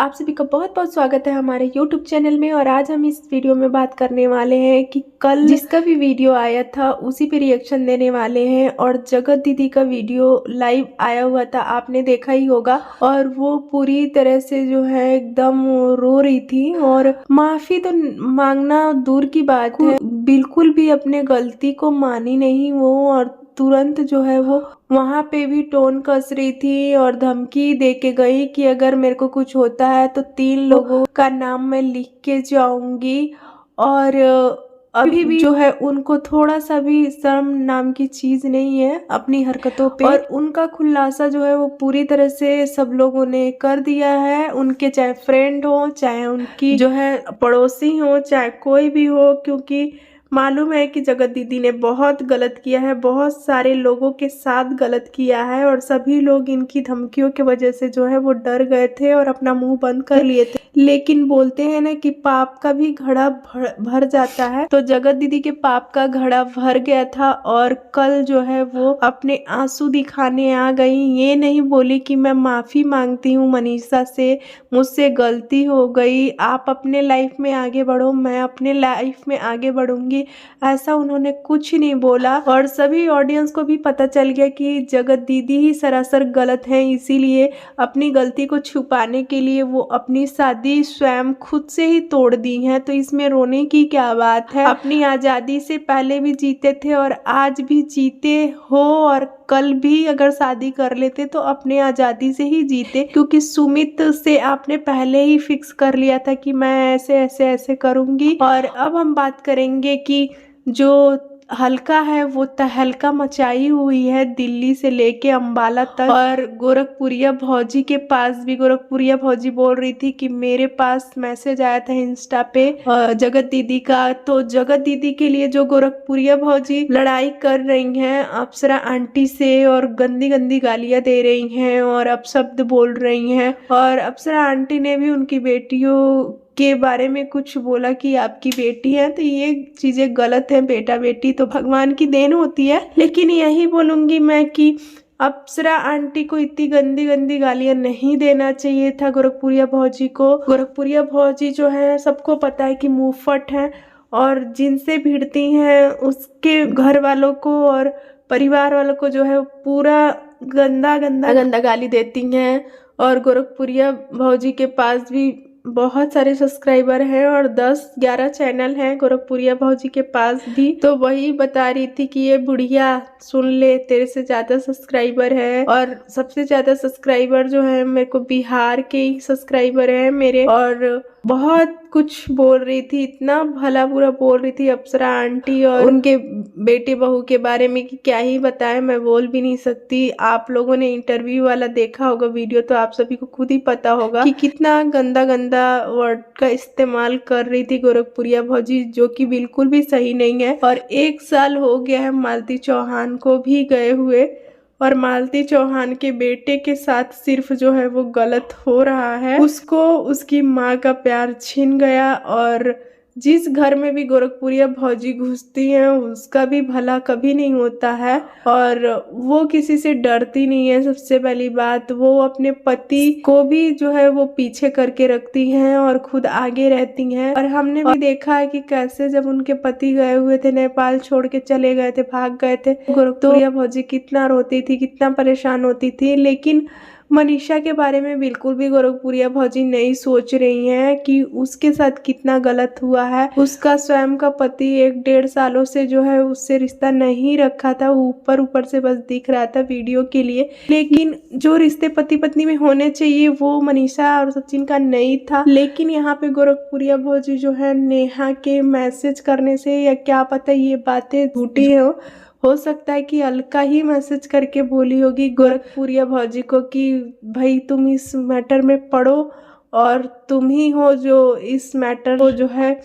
आप सभी का बहुत बहुत स्वागत है हमारे YouTube चैनल में। और आज हम इस वीडियो में बात करने वाले हैं कि कल जिसका भी वीडियो आया था उसी पे रिएक्शन देने वाले हैं। और जगत दीदी का वीडियो लाइव आया हुआ था, आपने देखा ही होगा। और वो पूरी तरह से जो है एकदम रो रही थी और माफी तो मांगना दूर की बात है, बिल्कुल भी अपने गलती को मानी नहीं वो। और तुरंत जो है वो वहां पे भी टोन कस रही थी और धमकी दे के गई कि अगर मेरे को कुछ होता है तो 3 लोगों का नाम मैं लिख के जाऊंगी। और अभी भी जो है उनको थोड़ा सा भी शर्म नाम की चीज नहीं है अपनी हरकतों पे। और उनका खुलासा जो है वो पूरी तरह से सब लोगों ने कर दिया है, उनके चाहे फ्रेंड हो, चाहे उनकी जो है पड़ोसी हो, चाहे कोई भी हो। क्योंकि मालूम है कि जगत दीदी ने बहुत गलत किया है, बहुत सारे लोगों के साथ गलत किया है। और सभी लोग इनकी धमकियों की वजह से जो है वो डर गए थे और अपना मुंह बंद कर लिए थे। लेकिन बोलते हैं ना कि पाप का भी घड़ा भर जाता है, तो जगत दीदी के पाप का घड़ा भर गया था। और कल जो है वो अपने आंसू दिखाने आ गई। ये नहीं बोली कि मैं माफी मांगती हूँ मनीषा से, मुझसे गलती हो गई, आप अपने लाइफ में आगे बढ़ो, मैं अपने लाइफ में आगे बढ़ूंगी, ऐसा उन्होंने कुछ नहीं बोला। और सभी ऑडियंस को भी पता चल गया कि जगत दीदी ही सरासर गलत हैं, इसीलिए अपनी गलती को छुपाने के लिए वो अपनी शादी स्वयं खुद से ही तोड़ दी है। तो इसमें रोने की क्या बात है, अपनी आज़ादी से पहले भी जीते थे और आज भी जीते हो। और कल भी अगर शादी कर लेते तो अपने आज़ादी से ही जीते, क्योंकि सुमित से आपने पहले ही फिक्स कर लिया था कि मैं ऐसे ऐसे ऐसे करूंगी। और अब हम बात करेंगे कि जो हल्का है वो तहलका मचाई हुई है दिल्ली से लेके अंबाला तक। और गोरखपुरिया भौजी के पास भी गोरखपुरिया भौजी बोल रही थी कि मेरे पास मैसेज आया था इंस्टा पे जगत दीदी का। तो जगत दीदी के लिए जो गोरखपुरिया भौजी लड़ाई कर रही हैं अप्सरा आंटी से और गंदी गंदी गालियां दे रही हैं और अपशब्द बोल रही हैं। और अप्सरा आंटी ने भी उनकी बेटियों के बारे में कुछ बोला कि आपकी बेटी है, तो ये चीजें गलत है। बेटा बेटी तो भगवान की देन होती है। लेकिन यही बोलूंगी मैं कि अप्सरा आंटी को इतनी गंदी गंदी गालियां नहीं देना चाहिए था गोरखपुरिया भौजी को। गोरखपुरिया भौजी जो है सबको पता है कि मुंहफट है और जिनसे भिड़ती हैं उसके घर वालों को और परिवार वालों को जो है पूरा गंदा गंदा गंदा गाली देती हैं। और गोरखपुरिया भौजी के पास भी बहुत सारे सब्सक्राइबर हैं और 10-11 चैनल हैं गोरखपुरिया भौजी के पास भी। तो वही बता रही थी कि ये बुढ़िया सुन ले, तेरे से ज्यादा सब्सक्राइबर है। और सबसे ज्यादा सब्सक्राइबर जो है मेरे को बिहार के ही सब्सक्राइबर है मेरे। और बहुत कुछ बोल रही थी, इतना भला बुरा बोल रही थी अप्सरा आंटी और उनके बेटे बहू के बारे में कि क्या ही बताएं, मैं बोल भी नहीं सकती। आप लोगों ने इंटरव्यू वाला देखा होगा वीडियो तो आप सभी को खुद ही पता होगा कि कितना गंदा गंदा वर्ड का इस्तेमाल कर रही थी गोरखपुरिया भौजी, जो कि बिल्कुल भी सही नहीं है। और 1 साल हो गया है मालती चौहान को भी गए हुए और मालती चौहान के बेटे के साथ सिर्फ जो है वो गलत हो रहा है। उसको उसकी माँ का प्यार छीन गया और जिस घर में भी गोरखपुरिया भौजी घुसती हैं उसका भी भला कभी नहीं होता है। और वो किसी से डरती नहीं है। सबसे पहली बात, वो अपने पति को भी जो है वो पीछे करके रखती हैं और खुद आगे रहती हैं। और हमने भी देखा है कि कैसे जब उनके पति गए हुए थे, नेपाल छोड़ के चले गए थे, भाग गए थे, गोरखपुरिया भौजी कितना रोती थी, कितना परेशान होती थी। लेकिन मनीषा के बारे में बिल्कुल भी गोरखपुरिया भौजी नहीं सोच रही हैं कि उसके साथ कितना गलत हुआ है। उसका स्वयं का पति 1-1.5 सालों से जो है उससे रिश्ता नहीं रखा था, ऊपर ऊपर से बस दिख रहा था वीडियो के लिए। लेकिन जो रिश्ते पति पत्नी में होने चाहिए वो मनीषा और सचिन का नहीं था। लेकिन यहाँ पे गोरखपुरिया भौजी जो है नेहा के मैसेज करने से, या क्या पता ये बातें झूठी हो सकता है कि अलका ही मैसेज करके बोली होगी गोरखपुरिया भौजी को कि भाई तुम इस मैटर में पढ़ो और तुम ही हो जो इस मैटर को जो है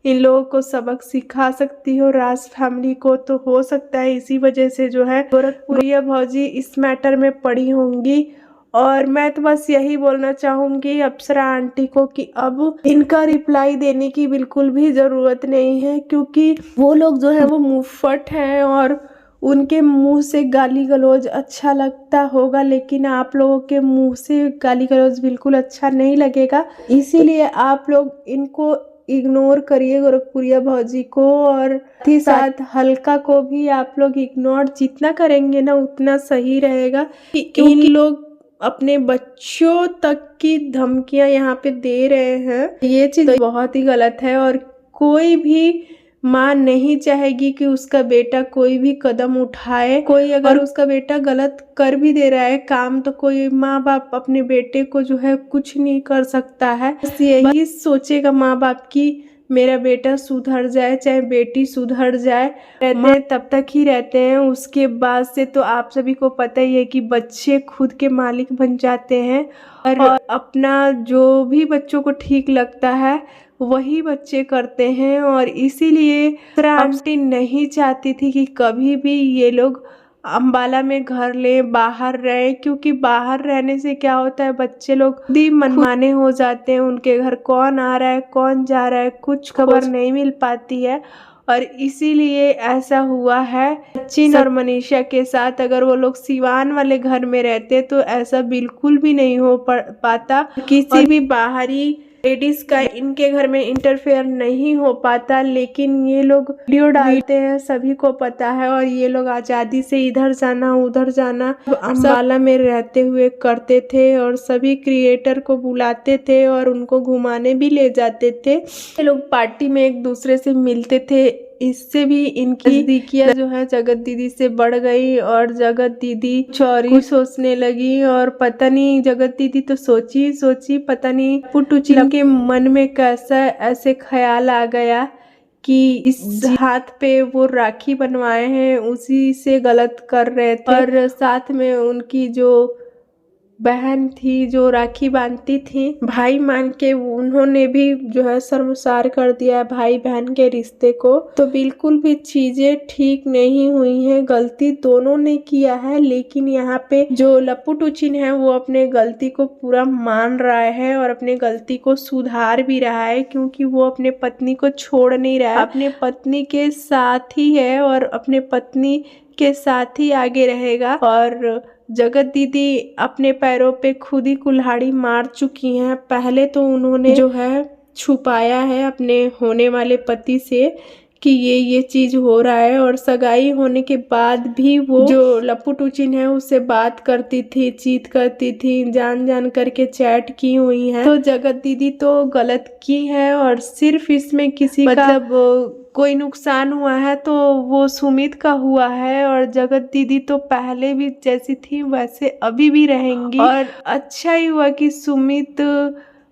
इन लोगों को सबक सिखा सकती हो, राज फैमिली को। तो हो सकता है इसी वजह से जो है गोरखपुरिया भौजी इस मैटर में पड़ी होंगी। और मैं तो बस यही बोलना चाहूंगी अप्सरा आंटी को कि अब इनका रिप्लाई देने की बिल्कुल भी ज़रूरत नहीं है, क्योंकि वो लोग जो है वो मुंहफट हैं और उनके मुंह से गाली गलौज अच्छा लगता होगा, लेकिन आप लोगों के मुंह से गाली गलौज बिल्कुल अच्छा नहीं लगेगा। इसीलिए आप लोग इनको इग्नोर करिए, गोरखपुरिया भौजी को, और साथ हल्का को भी आप लोग इग्नोर जितना करेंगे ना उतना सही रहेगा, क्योंकि इन लोग अपने बच्चों तक की धमकियां यहाँ पे दे रहे हैं। ये चीज तो बहुत ही गलत है, और कोई भी माँ नहीं चाहेगी कि उसका बेटा कोई भी कदम उठाए। कोई अगर उसका बेटा गलत कर भी दे रहा है काम, तो कोई माँ बाप अपने बेटे को जो है कुछ नहीं कर सकता है। बस यही सोचेगा माँ बाप की मेरा बेटा सुधर जाए, चाहे बेटी सुधर जाए। रहते हैं तब तक ही रहते हैं, उसके बाद से तो आप सभी को पता ही है कि बच्चे खुद के मालिक बन जाते हैं, और अपना जो भी बच्चों को ठीक लगता है वही बच्चे करते हैं। और इसीलिए आंटी नहीं चाहती थी कि कभी भी ये लोग अम्बाला में घर ले, बाहर रहे, क्योंकि बाहर रहने से क्या होता है, बच्चे लोग खुद ही मनमाने हो जाते हैं। उनके घर कौन आ रहा है कौन जा रहा है कुछ खबर नहीं मिल पाती है, और इसीलिए ऐसा हुआ है सचिन और मनीषा के साथ। अगर वो लोग सिवान वाले घर में रहते तो ऐसा बिल्कुल भी नहीं हो पाता, किसी भी बाहरी लेडीज का इनके घर में इंटरफेयर नहीं हो पाता। लेकिन ये लोग वीडियो डालते हैं, सभी को पता है, और ये लोग आज़ादी से इधर जाना उधर जाना अम्बाला में रहते हुए करते थे, और सभी क्रिएटर को बुलाते थे और उनको घुमाने भी ले जाते थे। ये लोग पार्टी में एक दूसरे से मिलते थे। इससे भी इनकी नजदीकियां जो है जगत दीदी से बढ़ गई, और जगत दीदी चोरी सोचने लगी। और पता नहीं जगत दीदी तो सोची पता नहीं पुटुचिन के मन में कैसा ऐसे ख्याल आ गया कि इस हाथ पे वो राखी बनवाए हैं उसी से गलत कर रहे थे। और साथ में उनकी जो बहन थी जो राखी बांधती थी, भाई मान के उन्होंने भी जो है शर्मसार कर दिया भाई बहन के रिश्ते को। तो बिल्कुल भी चीजें ठीक नहीं हुई हैं, गलती दोनों ने किया है। लेकिन यहाँ पे जो लप्पू टुचिन है वो अपने गलती को पूरा मान रहा है और अपने गलती को सुधार भी रहा है, क्योंकि वो अपने पत्नी को छोड़ नहीं रहा है, अपने पत्नी के साथ ही है और अपने पत्नी के साथ ही आगे रहेगा। और जगत दीदी अपने पैरों पे खुद ही कुल्हाड़ी मार चुकी हैं। पहले तो उन्होंने जो है छुपाया है अपने होने वाले पति से कि ये चीज हो रहा है, और सगाई होने के बाद भी वो जो लप्पू टुचिन है उससे बात करती थी, चीट करती थी, जान करके चैट की हुई है। तो जगत दीदी तो गलत की है, और सिर्फ इसमें किसी मतलब कोई नुकसान हुआ है तो वो सुमित का हुआ है। और जगत दीदी तो पहले भी जैसी थी वैसे अभी भी रहेंगी, और अच्छा ही हुआ कि सुमित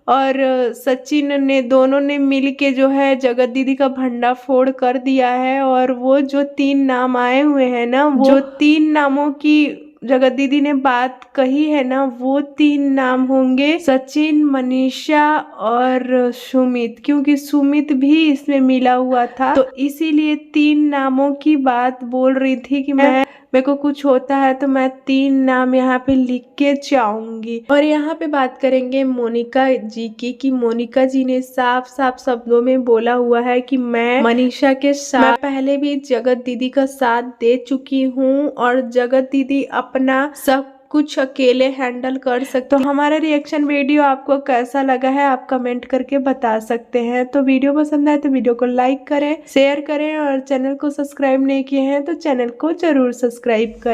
और सचिन ने दोनों ने मिलके जो है जगत दीदी का भंडाफोड़ कर दिया है। और वो जो 3 नाम आए हुए हैं ना, वो जो 3 नामों की जगत दीदी ने बात कही है ना, वो 3 नाम होंगे सचिन, मनीषा और सुमित, क्योंकि सुमित भी इसमें मिला हुआ था। तो इसीलिए 3 नामों की बात बोल रही थी कि मेरे को कुछ होता है तो मैं 3 नाम यहाँ पे लिख के जाऊंगी। और यहाँ पे बात करेंगे मोनिका जी की, कि मोनिका जी ने साफ साफ शब्दों में बोला हुआ है कि मैं मनीषा के साथ पहले भी जगत दीदी का साथ दे चुकी हूँ, और जगत दीदी अपना सब कुछ अकेले हैंडल कर सकते। तो हमारा रिएक्शन वीडियो आपको कैसा लगा है आप कमेंट करके बता सकते हैं। तो वीडियो पसंद आए तो वीडियो को लाइक करें, शेयर करें, और चैनल को सब्सक्राइब नहीं किए हैं तो चैनल को जरूर सब्सक्राइब करें।